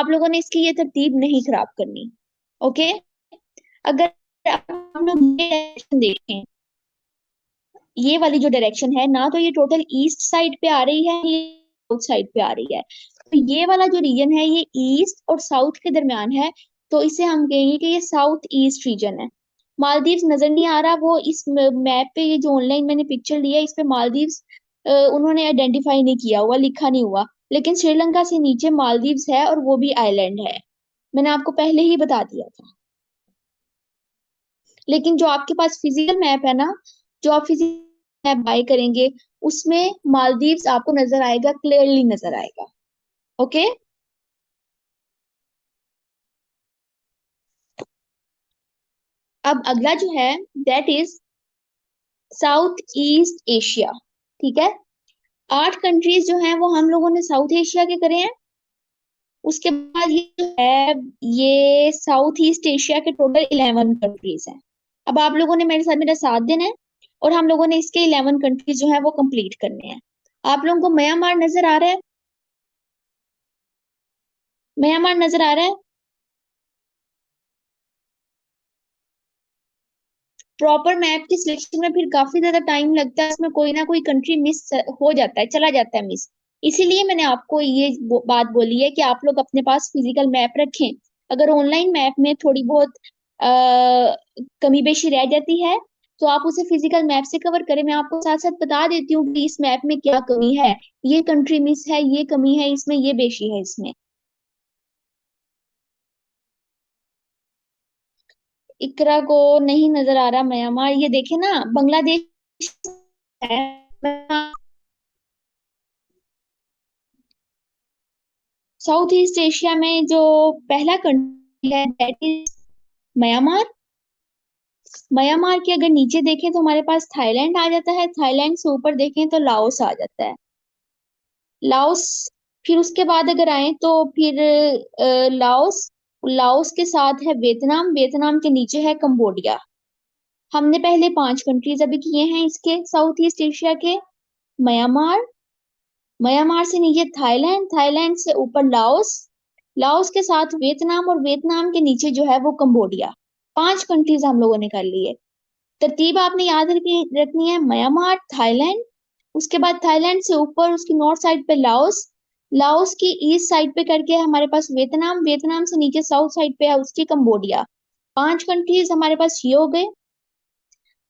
आप लोगों ने इसकी ये तरतीब नहीं खराब करनी। ओके। अगर आप लोग ये डायरेक्शन देखें, ये वाली जो डायरेक्शन है ना, तो ये टोटल ईस्ट साइड पे आ रही है, ये साउथ साइड पे आ रही है। तो ये वाला जो रीजन है ये ईस्ट और साउथ के दरमियान है, तो इसे हम कहेंगे कि ये साउथ ईस्ट रीजन है। मालदीव्स नजर नहीं आ रहा, वो इस मैप पे, ये जो ऑनलाइन मैंने पिक्चर लिया है इस पे मालदीव्स उन्होंने आइडेंटिफाई नहीं किया हुआ, लिखा नहीं हुआ, लेकिन श्रीलंका से नीचे मालदीव्स है और वो भी आइलैंड है। मैंने आपको पहले ही बता दिया था। लेकिन जो आपके पास फिजिकल मैप है ना, जो आप फिजिकल मैप बाय करेंगे, उसमें मालदीव्स आपको नजर आएगा, क्लियरली नजर आएगा। ओके। अब अगला जो है that is south east Asia. ठीक है। 8 कंट्रीज जो हैं वो हम लोगों ने साउथ एशिया के करे हैं। उसके बाद ये जो है, ये साउथ ईस्ट एशिया के टोटल 11 कंट्रीज हैं। अब आप लोगों ने मेरा साथ देना है, और हम लोगों ने इसके 11 कंट्रीज जो है वो कंप्लीट करने हैं। आप लोगों को म्यांमार नजर आ रहा है? म्यांमार नजर आ रहा है? प्रॉपर मैप की सिलेक्शन में फिर काफी ज्यादा टाइम लगता है, उसमें कोई ना कोई कंट्री मिस हो जाता है, चला जाता है मिस। इसीलिए मैंने आपको ये बात बोली है कि आप लोग अपने पास फिजिकल मैप रखें। अगर ऑनलाइन मैप में थोड़ी बहुत कमी बेशी रह जाती है, तो आप उसे फिजिकल मैप से कवर करें। मैं आपको साथ साथ बता देती हूँ कि इस मैप में क्या कमी है, ये कंट्री मिस है, ये कमी है इसमें, ये बेशी है इसमें। इकरा को नहीं नजर आ रहा म्यांमार, ये देखे ना, बांग्लादेश है। साउथ ईस्ट एशिया में जो पहला कंट्री है दैट इज म्यांमार। म्यांमार के अगर नीचे देखें तो हमारे पास थाईलैंड आ जाता है, थाईलैंड से ऊपर देखें तो लाओस आ जाता है, लाओस। फिर उसके बाद अगर आए तो फिर लाओस, लाओस के साथ है वियतनाम, वियतनाम के नीचे है कंबोडिया। हमने पहले 5 कंट्रीज अभी किए हैं इसके साउथ ईस्ट एशिया के। म्यांमार, म्यांमार से नीचे थाईलैंड, थाईलैंड से ऊपर लाओस, लाओस के साथ वियतनाम, और वियतनाम के नीचे जो है वो कंबोडिया। 5 कंट्रीज हम लोगों ने कर लिए। तरतीब आपने याद रखनी है, म्यांमार, थाईलैंड, उसके बाद थाईलैंड से ऊपर उसकी नॉर्थ साइड पे लाओस, लाओस की ईस्ट साइड पे करके हमारे पास वियतनाम, वियतनाम से नीचे साउथ साइड पे है उसकी कंबोडिया। 5 कंट्रीज हमारे पास ये हो गए।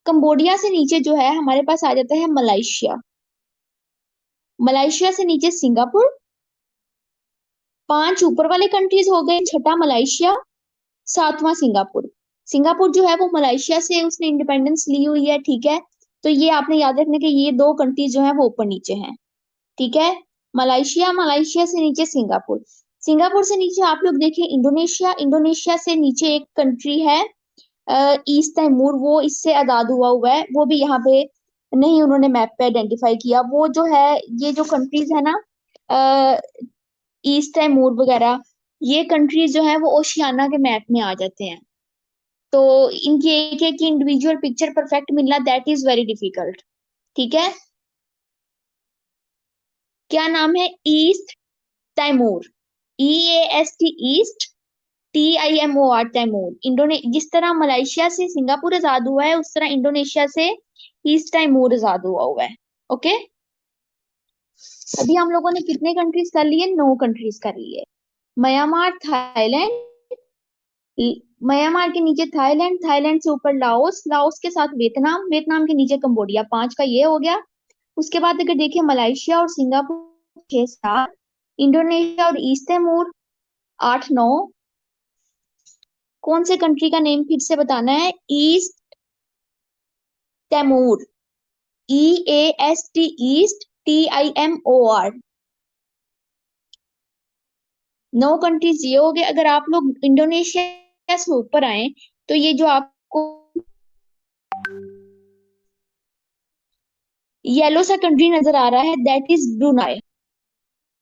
कंबोडिया से नीचे जो है हमारे पास आ जाता है मलाइशिया, मलाइशिया से नीचे सिंगापुर। 5 ऊपर वाले कंट्रीज हो गए, छठा मलाइशिया, सातवां सिंगापुर। सिंगापुर जो है वो मलाइशिया से उसने इंडिपेंडेंस ली हुई है, ठीक है। तो ये आपने याद रखने के ये 2 कंट्रीज जो है वो ऊपर नीचे हैं। ठीक है। मलाइशिया, मलाइशिया से नीचे सिंगापुर, सिंगापुर से नीचे आप लोग देखें इंडोनेशिया, इंडोनेशिया से नीचे एक कंट्री है ईस्ट तैमूर, वो इससे आजाद हुआ हुआ है, वो भी यहाँ पे नहीं उन्होंने मैप पे आइडेंटिफाई किया। वो जो है, ये जो कंट्रीज है ना, ईस्ट तैमूर वगैरह, ये कंट्रीज जो है वो ओशियाना के मैप में आ जाते हैं। तो इनकी एक एक इंडिविजुअल पिक्चर परफेक्ट मिलना दैट इज वेरी डिफिकल्ट। ठीक है। क्या नाम है? East Timor, EAST east, TIMOR Timor. जिस तरह मलेशिया से सिंगापुर आजाद हुआ है, उस तरह इंडोनेशिया से ईस्ट तैमूर आजाद हुआ हुआ है। ओके। अभी हम लोगों ने कितने कंट्रीज कर लिए? 9 कंट्रीज कर लिए। म्यांमार, थाईलैंड, म्यांमार के नीचे थाईलैंड, थाईलैंड से ऊपर लाओस, लाओस के साथ वियतनाम, वियतनाम के नीचे कंबोडिया। 5 का ये हो गया। उसके बाद अगर देखिए मलेशिया और सिंगापुर 6 7, इंडोनेशिया और ईस्ट तैमूर 8 9। कौन से कंट्री का नेम फिर से बताना है? East Timor, EAST east, TIMOR। 9 countries ये हो गए। अगर आप लोग इंडोनेशिया से ऊपर आए तो ये जो आपको येलो सा कंट्री नजर आ रहा है दैट इज ब्रुनाई,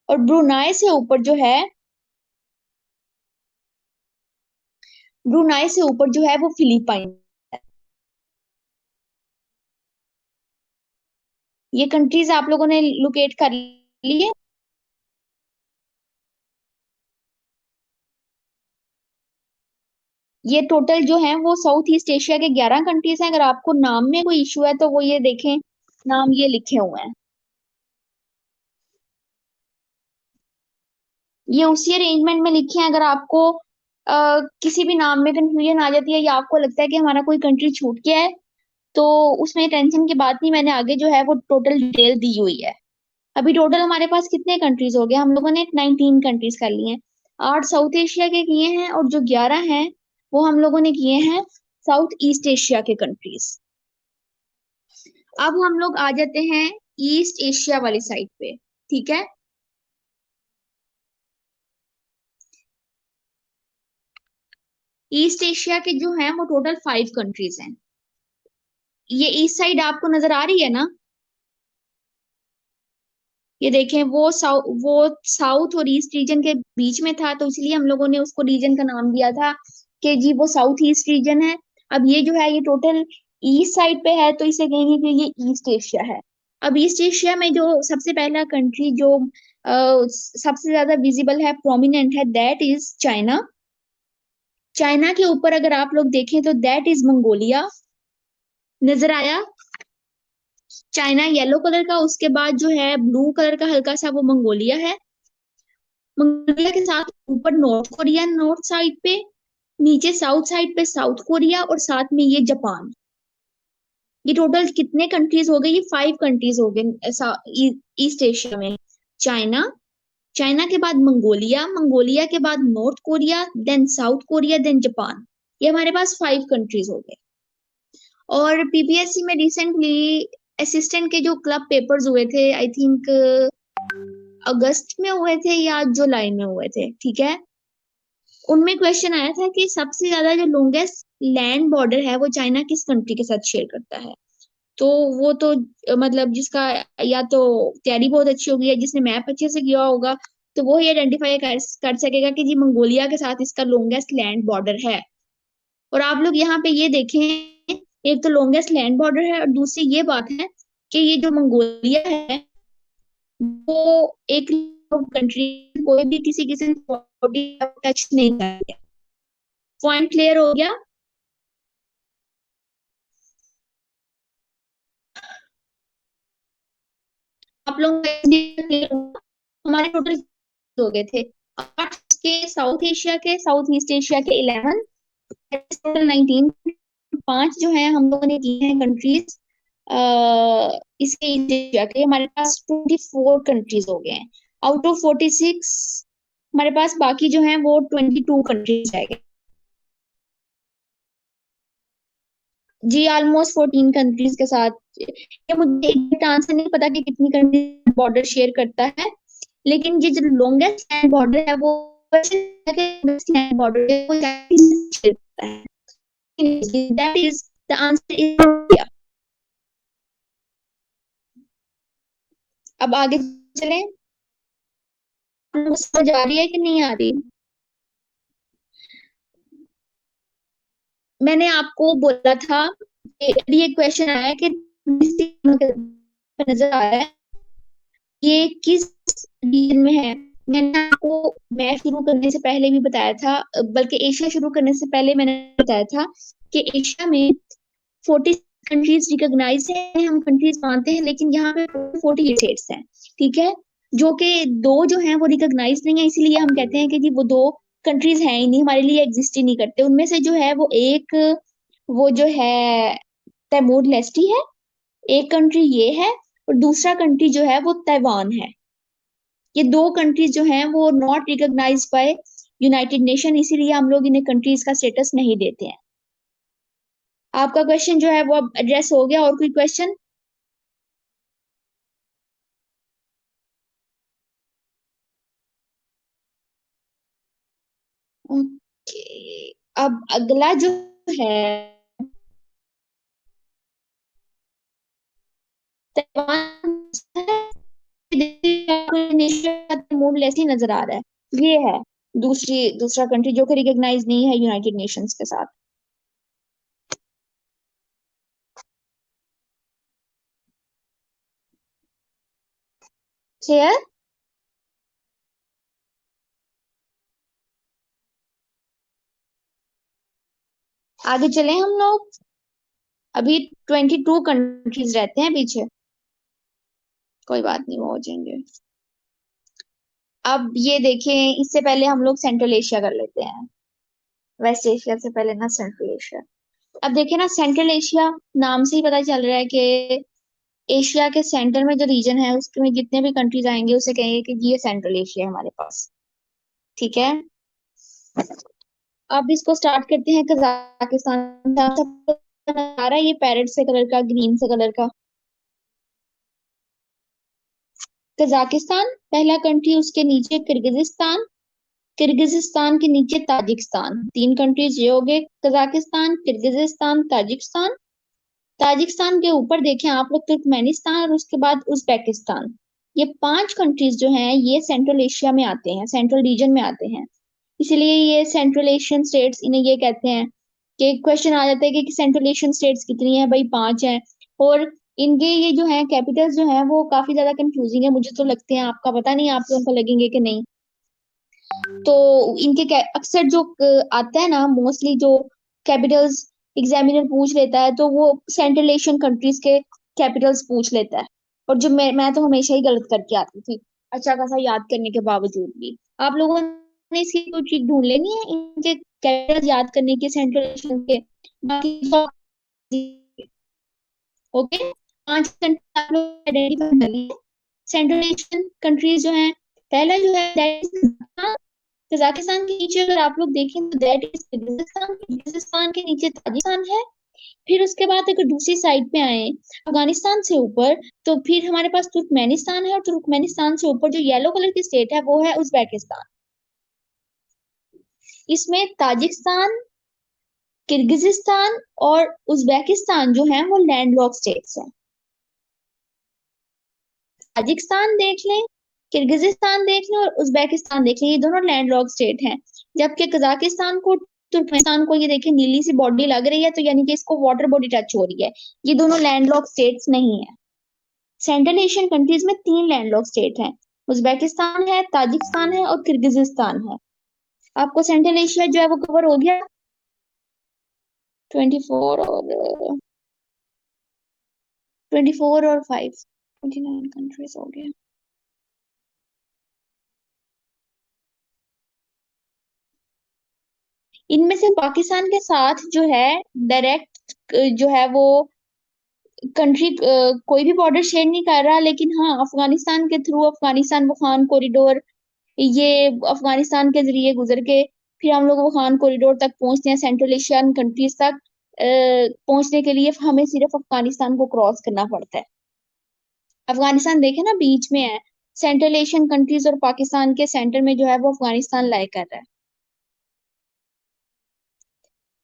और ब्रुनाई से ऊपर जो है, ब्रुनाई से ऊपर जो है वो फिलीपाइन। ये कंट्रीज आप लोगों ने लोकेट कर लिए। ये टोटल जो है वो साउथ ईस्ट एशिया के 11 कंट्रीज हैं। अगर आपको नाम में कोई इशू है तो वो ये देखें, नाम ये लिखे हुए हैं। ये उसी अरेंजमेंट में लिखे हैं। अगर आपको किसी भी नाम में कंफ्यूजन आ जाती है या आपको लगता है कि हमारा कोई कंट्री छूट गया है, तो उसमें टेंशन की बात नहीं, मैंने आगे जो है वो टोटल डिटेल दी हुई है। अभी टोटल हमारे पास कितने कंट्रीज हो गए, हम लोगों ने 19 कंट्रीज कर लिए हैं। 8 साउथ एशिया के किए हैं और जो 11 हैं वो हम लोगों ने किए हैं साउथ ईस्ट एशिया के कंट्रीज। अब हम लोग आ जाते हैं ईस्ट एशिया वाली साइड पे। ठीक है। ईस्ट एशिया के जो हैं वो टोटल 5 कंट्रीज हैं। ये ईस्ट साइड आपको नजर आ रही है ना? ये देखें, वो साउथ और ईस्ट रीजन के बीच में था, तो इसलिए हम लोगों ने उसको रीजन का नाम दिया था कि जी वो साउथ ईस्ट रीजन है। अब ये जो है ये टोटल ईस्ट साइड पे है, तो इसे कहेंगे कि ये ईस्ट एशिया है। अब ईस्ट एशिया में जो सबसे पहला कंट्री जो सबसे ज्यादा विजिबल है, प्रोमिनेंट है, दैट इज चाइना। चाइना के ऊपर अगर आप लोग देखें तो दैट इज मंगोलिया। नजर आया? चाइना येलो कलर का, उसके बाद जो है ब्लू कलर का हल्का सा, वो मंगोलिया है। मंगोलिया के साथ ऊपर नॉर्थ कोरिया, नॉर्थ साइड पे, नीचे साउथ साइड पे साउथ कोरिया, और साथ में ये जापान। ये टोटल कितने कंट्रीज हो गए? ये 5 कंट्रीज हो गए ईस्ट एशिया में। चाइना, चाइना के बाद मंगोलिया, मंगोलिया के बाद North Korea, then South Korea, then Japan. ये हमारे पास 5 कंट्रीज हो गए। और पीपीएससी में रिसेंटली असिस्टेंट के जो क्लब पेपर्स हुए थे, आई थिंक अगस्त में हुए थे या जुलाई में हुए थे, ठीक है। उनमें क्वेश्चन आया था कि सबसे ज्यादा जो लॉन्गेस्ट लैंड बॉर्डर है वो चाइना किस कंट्री के साथ शेयर करता है। तो वो तो मतलब जिसका या तो तैयारी बहुत अच्छी होगी या जिसने मैप अच्छे से किया होगा, तो वो ही आइडेंटिफाई कर सकेगा कि जी मंगोलिया के साथ इसका लॉन्गेस्ट लैंड बॉर्डर है। और आप लोग यहाँ पे ये देखें, एक तो लॉन्गेस्ट लैंड बॉर्डर है, और दूसरी ये बात है कि ये जो मंगोलिया है वो एक कंट्री, कोई भी किसी किसी टच नहीं कर। पॉइंट क्लियर हो गया? आप लोग हमारे टोटल हो गए थे 8 के साउथ एशिया के, साउथ ईस्ट एशिया के 11, टोटल 19। 5 जो है हम लोगों ने किए हैं कंट्रीज इसके ईस्ट एशिया के, हमारे पास 24 कंट्रीज हो गए हैं। आउट ऑफ 46 हमारे पास बाकी जो है वो 22 कंट्रीज रह गए। जी ऑलमोस्ट 14 कंट्रीज के साथ। ये मुझे एग्जैक्ट आंसर नहीं पता कि कितनी कंट्री बॉर्डर शेयर करता है, लेकिन ये जो लॉन्गेस्ट लैंड बॉर्डर है वो लैंड बॉर्डर है वो शेयर करता है। That is the answer is India. अब आगे चलें। आपको समझ आ रही है कि नहीं आ रही? मैंने आपको बोला था कि ये क्वेश्चन आया कि नजर आ रहा है ये किस रीजन में है। मैंने आपको मैं शुरू करने से पहले भी बताया था, बल्कि एशिया शुरू करने से पहले मैंने बताया था कि एशिया में 40 कंट्रीज रिकॉग्नाइज है, हम कंट्रीज मानते हैं, लेकिन यहाँ पे 48 स्टेट्स हैं। ठीक है। जो कि दो जो हैं वो रिकॉग्नाइज नहीं है, इसीलिए हम कहते हैं कि जी वो दो कंट्रीज हैं ही नहीं, हमारे लिए एग्जिस्ट ही नहीं करते। उनमें से जो है वो एक, वो जो है तैमूर लेस्टी है, एक कंट्री ये है, और दूसरा कंट्री जो है वो ताइवान है। ये दो कंट्रीज जो हैं वो not recognise by United Nation, इसीलिए हम लोग इन्हें कंट्रीज का स्टेटस नहीं देते हैं। आपका क्वेश्चन जो है वो अब एड्रेस हो गया, और कोई क्वेश्चन? ओके। अब अगला जो है मूड लेस ही नजर आ रहा है, ये है दूसरा कंट्री जो कि रिकॉग्नाइज नहीं है यूनाइटेड नेशंस के साथ। क्लियर? आगे चले हम लोग। अभी 22 कंट्रीज रहते हैं पीछे, कोई बात नहीं, वो हो जाएंगे। अब ये देखें, इससे पहले हम लोग सेंट्रल एशिया कर लेते हैं। वेस्ट एशिया से पहले ना सेंट्रल एशिया। अब देखें ना, सेंट्रल एशिया नाम से ही पता चल रहा है कि एशिया के सेंटर में जो रीजन है उसमें जितने भी कंट्रीज आएंगे उसे कहेंगे कि ये सेंट्रल एशिया है हमारे पास। ठीक है। अब इसको स्टार्ट करते हैं कजाकिस्तान। आ रहा है ये पैरेट से कलर का, ग्रीन से कलर का। कजाकिस्तान पहला कंट्री, उसके नीचे किर्गिजिस्तान, किर्गिजिस्तान के नीचे ताजिकिस्तान। तीन कंट्रीज ये हो गए, कजाकिस्तान, किर्गिजिस्तान, ताजिकिस्तान। ताजिकिस्तान के ऊपर देखें आप लोग तुर्कमेनिस्तान, और उसके बाद उज्बेकिस्तान। ये पांच कंट्रीज जो हैं ये सेंट्रल एशिया में आते हैं, सेंट्रल रीजन में आते हैं। इसलिए ये सेंट्रल एशियन स्टेट्स इन्हें ये कहते हैं। कि क्वेश्चन आ जाता है कि सेंट्रल एशियन स्टेट्स कितनी है, भाई पांच हैं। और इनके ये जो है कैपिटल्स जो है वो काफी ज्यादा कंफ्यूजिंग है, मुझे तो लगते हैं, आपका पता नहीं आप लोगों को लगेंगे कि नहीं। तो इनके अक्सर जो आता है ना, मोस्टली जो कैपिटल्स एग्जामिनर पूछ लेता है, तो वो सेंट्रल एशियन कंट्रीज के कैपिटल्स पूछ लेता है। और जो मैं तो हमेशा ही गलत करके आती थी, अच्छा खासा याद करने के बावजूद भी। आप लोगों ने इसकी कोई ट्रिक ढूंढ लेनी है इनके कैपिटल्स याद करने की, सेंट्रल एशियन के। बाकी ओके, पांच कंट्री आप लोग आइडेंटिफाई कर लिए। सेंट्रल एशियन कंट्रीज जो हैं, पहला जो है that is कजाकिस्तान। कजाकिस्तान के नीचे अगर आप लोग देखें तो दैट इज किर्गिजिस्तान, किर्गिजिस्तान के नीचे ताजिकिस्तान है। फिर उसके बाद अगर दूसरी साइड पे आए अफगानिस्तान से ऊपर, तो फिर हमारे पास तुर्कमेनिस्तान है, और तुर्कमेनिस्तान से ऊपर जो येलो कलर की स्टेट है वो है उज्बेकिस्तान। इसमें ताजिकिस्तान, किर्गिजिस्तान और उज्बेकिस्तान जो है वो लैंडलॉक स्टेट्स हैं। ताजिकिस्तान देख लें, किर्गिजिस्तान देख लें और उज्बेकिस्तान देख लें, ये दोनों लैंडलॉक स्टेट हैं। जबकि कजाकिस्तान को, तुर्कमेनिस्तान को, ये देखें नीली सी बॉडी लग रही है, तो यानी कि इसको वाटर बॉडी टच हो रही है। ये दोनों लैंडलॉक स्टेट्स नहीं है। सेंट्रल एशियन कंट्रीज में तीन लैंडलॉक स्टेट हैं, उज्बेकिस्तान है, ताजिकिस्तान है और किर्गिजिस्तान है। आपको सेंट्रल एशिया जो है वो कवर हो गया। 24 और 5 29 कंट्रीज हो गया। इनमें से पाकिस्तान के साथ जो है डायरेक्ट जो है वो कंट्री कोई भी बॉर्डर शेयर नहीं कर रहा, लेकिन हाँ अफगानिस्तान के थ्रू, अफगानिस्तान वखान कॉरिडोर, ये अफगानिस्तान के जरिए गुजर के फिर हम लोग वखान कॉरिडोर तक पहुंचते हैं, सेंट्रल एशियन कंट्रीज तक पहुंचने के लिए हमें सिर्फ अफगानिस्तान को क्रॉस करना पड़ता है। अफगानिस्तान देखे ना बीच में है, सेंट्रल एशियन कंट्रीज और पाकिस्तान के सेंटर में जो है वो अफगानिस्तान लाई कर रहा है।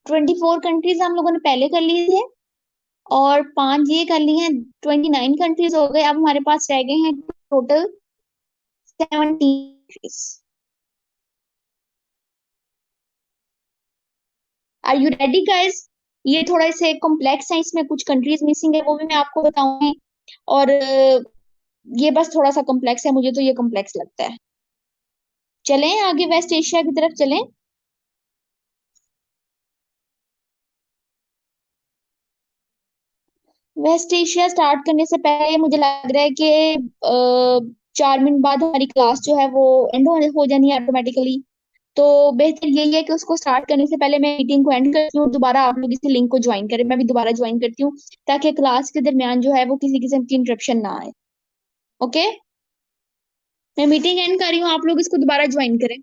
24 कंट्रीज हम लोगों ने पहले कर लिए थे, और पांच ये कर ली हैं, 29 कंट्रीज हो गए। अब हमारे पास रह गए हैं total 17 countries. Are you ready guys? ये थोड़ा से कॉम्प्लेक्स है, इसमें कुछ कंट्रीज मिसिंग है, वो भी मैं आपको बताऊंगी। और ये बस थोड़ा सा कॉम्प्लेक्स है, मुझे तो ये कॉम्प्लेक्स लगता है। चलें आगे वेस्ट एशिया की तरफ चलें। वेस्ट एशिया स्टार्ट करने से पहले मुझे लग रहा है कि 4 मिनट बाद हमारी क्लास जो है वो एंड हो जानी है ऑटोमेटिकली। तो बेहतर यही है कि उसको स्टार्ट करने से पहले मैं मीटिंग को एंड करती हूँ, दोबारा आप लोग इसी लिंक को ज्वाइन करें, मैं भी दोबारा ज्वाइन करती हूँ, ताकि क्लास के दरमियान जो है वो किसी किस्म की इंटरप्शन ना आए। ओके, मैं मीटिंग एंड कर रही हूँ, आप लोग इसको दोबारा ज्वाइन करें।